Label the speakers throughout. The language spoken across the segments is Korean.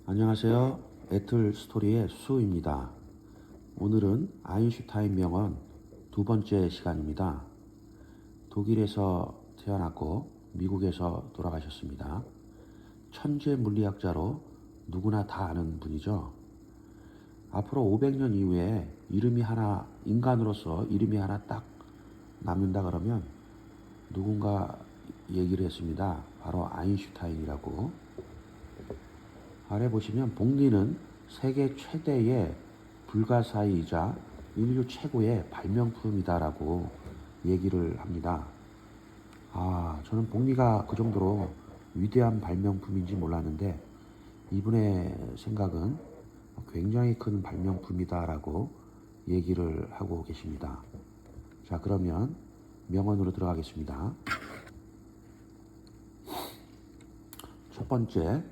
Speaker 1: 안녕하세요. 애틀 스토리의 수입니다. 오늘은 아인슈타인 명언 두 번째 시간입니다. 독일에서 태어났고 미국에서 돌아가셨습니다. 천재 물리학자로 누구나 다 아는 분이죠. 앞으로 500년 이후에 인간으로서 이름이 하나 딱 남는다 그러면 누군가 얘기를 했습니다. 바로 아인슈타인이라고. 아래 보시면 복리는 세계 최대의 불가사의이자 인류 최고의 발명품이다라고 얘기를 합니다. 저는 복리가 그 정도로 위대한 발명품인지 몰랐는데 이분의 생각은 굉장히 큰 발명품이다라고 얘기를 하고 계십니다. 자, 그러면 명언으로 들어가겠습니다. 첫 번째,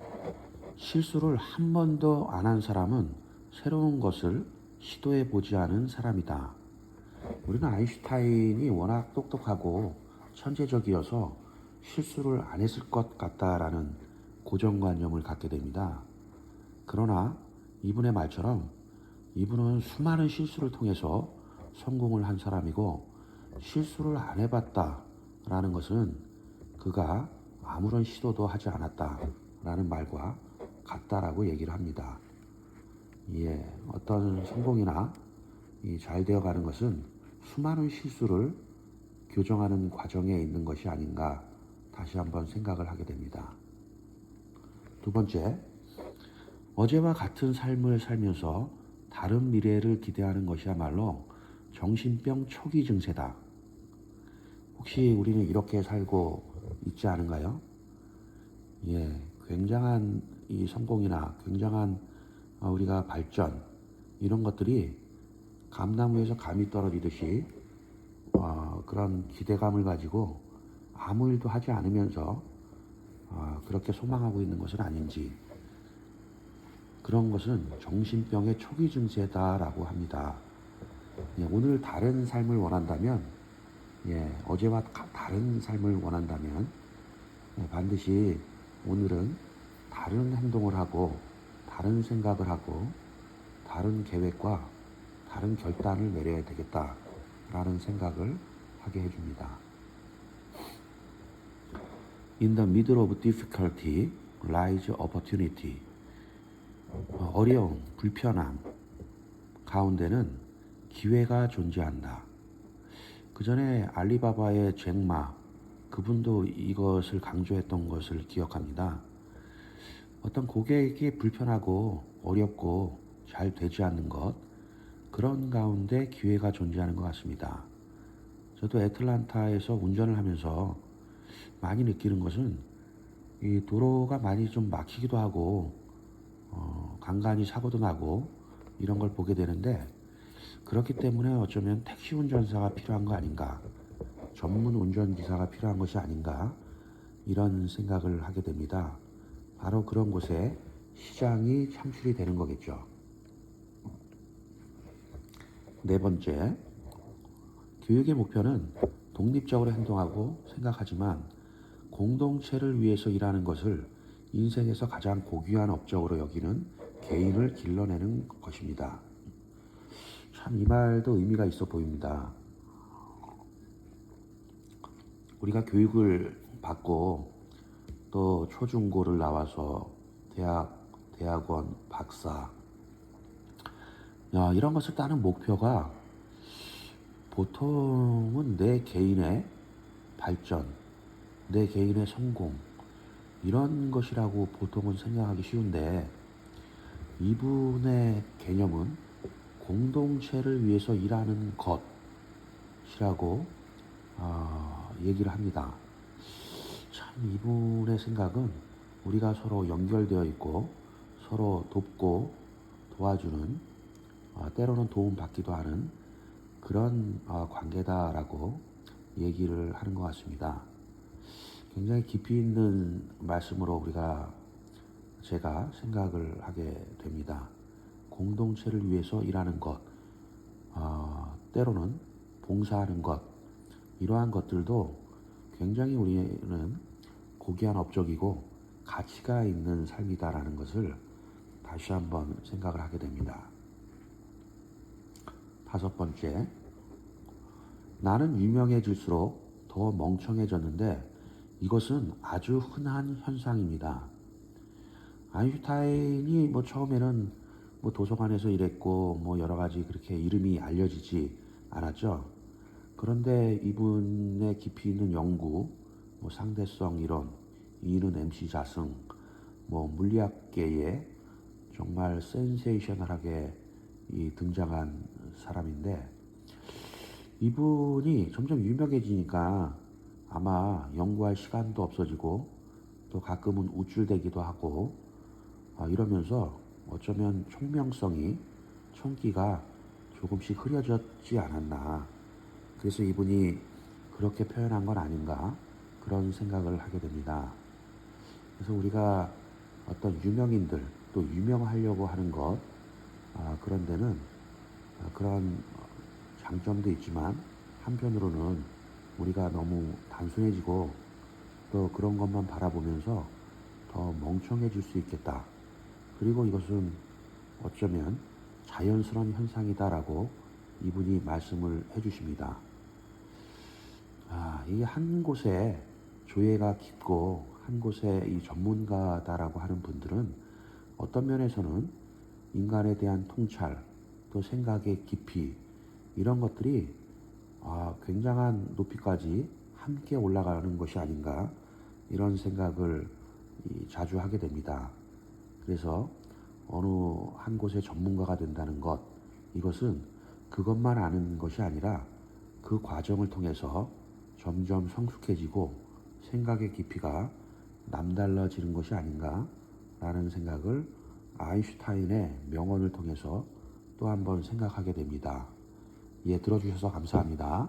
Speaker 1: 실수를 한 번도 안 한 사람은 새로운 것을 시도해 보지 않은 사람이다. 우리는 아인슈타인이 워낙 똑똑하고 천재적이어서 실수를 안 했을 것 같다라는 고정관념을 갖게 됩니다. 그러나 이분의 말처럼 이분은 수많은 실수를 통해서 성공을 한 사람이고, 실수를 안 해봤다라는 것은 그가 아무런 시도도 하지 않았다라는 말과 같다라고 얘기를 합니다. 어떤 성공이나 잘 되어가는 것은 수많은 실수를 교정하는 과정에 있는 것이 아닌가 다시 한번 생각을 하게 됩니다. 두 번째, 어제와 같은 삶을 살면서 다른 미래를 기대하는 것이야말로 정신병 초기 증세다. 혹시 우리는 이렇게 살고 있지 않은가요? 굉장한 이 성공이나 굉장한 우리가 발전, 이런 것들이 감나무에서 감이 떨어지듯이 그런 기대감을 가지고 아무 일도 하지 않으면서 그렇게 소망하고 있는 것은 아닌지, 그런 것은 정신병의 초기 증세다라고 합니다. 오늘 다른 삶을 원한다면, 어제와 다른 삶을 원한다면 반드시 오늘은 다른 행동을 하고 다른 생각을 하고 다른 계획과 다른 결단을 내려야 되겠다라는 생각을 하게 해줍니다. In the middle of difficulty lies opportunity. 어려움, 불편함 가운데는 기회가 존재한다. 그 전에 알리바바의 잭마, 그분도 이것을 강조했던 것을 기억합니다. 어떤 고객이 불편하고 어렵고 잘 되지 않는 것, 그런 가운데 기회가 존재하는 것 같습니다. 저도 애틀란타에서 운전을 하면서 많이 느끼는 것은 이 도로가 많이 좀 막히기도 하고 간간히 사고도 나고 이런 걸 보게 되는데, 그렇기 때문에 어쩌면 택시 운전사가 필요한 거 아닌가, 전문 운전기사가 필요한 것이 아닌가, 이런 생각을 하게 됩니다. 바로 그런 곳에 시장이 창출이 되는 거겠죠. 네 번째, 교육의 목표는 독립적으로 행동하고 생각하지만 공동체를 위해서 일하는 것을 인생에서 가장 고귀한 업적으로 여기는 개인을 길러내는 것입니다. 참, 이 말도 의미가 있어 보입니다. 우리가 교육을 받고 또 초중고를 나와서 대학원, 박사, 이런 것을 따는 목표가 보통은 내 개인의 발전, 내 개인의 성공, 이런 것이라고 보통은 생각하기 쉬운데, 이분의 개념은 공동체를 위해서 일하는 것이라고 얘기를 합니다. 참, 이분의 생각은 우리가 서로 연결되어 있고 서로 돕고 도와주는, 때로는 도움받기도 하는 그런 관계다라고 얘기를 하는 것 같습니다. 굉장히 깊이 있는 말씀으로 제가 생각을 하게 됩니다. 공동체를 위해서 일하는 것, 때로는 봉사하는 것, 이러한 것들도 굉장히 우리는 고귀한 업적이고 가치가 있는 삶이다라는 것을 다시 한번 생각을 하게 됩니다. 다섯 번째, 나는 유명해질수록 더 멍청해졌는데 이것은 아주 흔한 현상입니다. 아인슈타인이 처음에는 도서관에서 일했고 여러 가지 그렇게 이름이 알려지지 않았죠. 그런데 이분의 깊이 있는 연구, 상대성 이론, 이는 MC 자승, 물리학계에 정말 센세이셔널하게 등장한 사람인데, 이분이 점점 유명해지니까 아마 연구할 시간도 없어지고 또 가끔은 우쭐대기도 하고 이러면서 어쩌면 총명성이, 총기가 조금씩 흐려졌지 않았나. 그래서 이분이 그렇게 표현한 건 아닌가, 그런 생각을 하게 됩니다. 그래서 우리가 어떤 유명인들, 또 유명하려고 하는 것, 그런 데는 그런 장점도 있지만 한편으로는 우리가 너무 단순해지고 또 그런 것만 바라보면서 더 멍청해질 수 있겠다. 그리고 이것은 어쩌면 자연스러운 현상이다라고 이분이 말씀을 해주십니다. 이 한 곳에 조예가 깊고 한 곳에 이 전문가다라고 하는 분들은 어떤 면에서는 인간에 대한 통찰, 또 생각의 깊이, 이런 것들이 굉장한 높이까지 함께 올라가는 것이 아닌가, 이런 생각을 자주 하게 됩니다. 그래서 어느 한 곳의 전문가가 된다는 것, 이것은 그것만 아는 것이 아니라 그 과정을 통해서 점점 성숙해지고 생각의 깊이가 남달라지는 것이 아닌가 라는 생각을 아인슈타인의 명언을 통해서 또 한번 생각하게 됩니다. 예, 들어주셔서 감사합니다.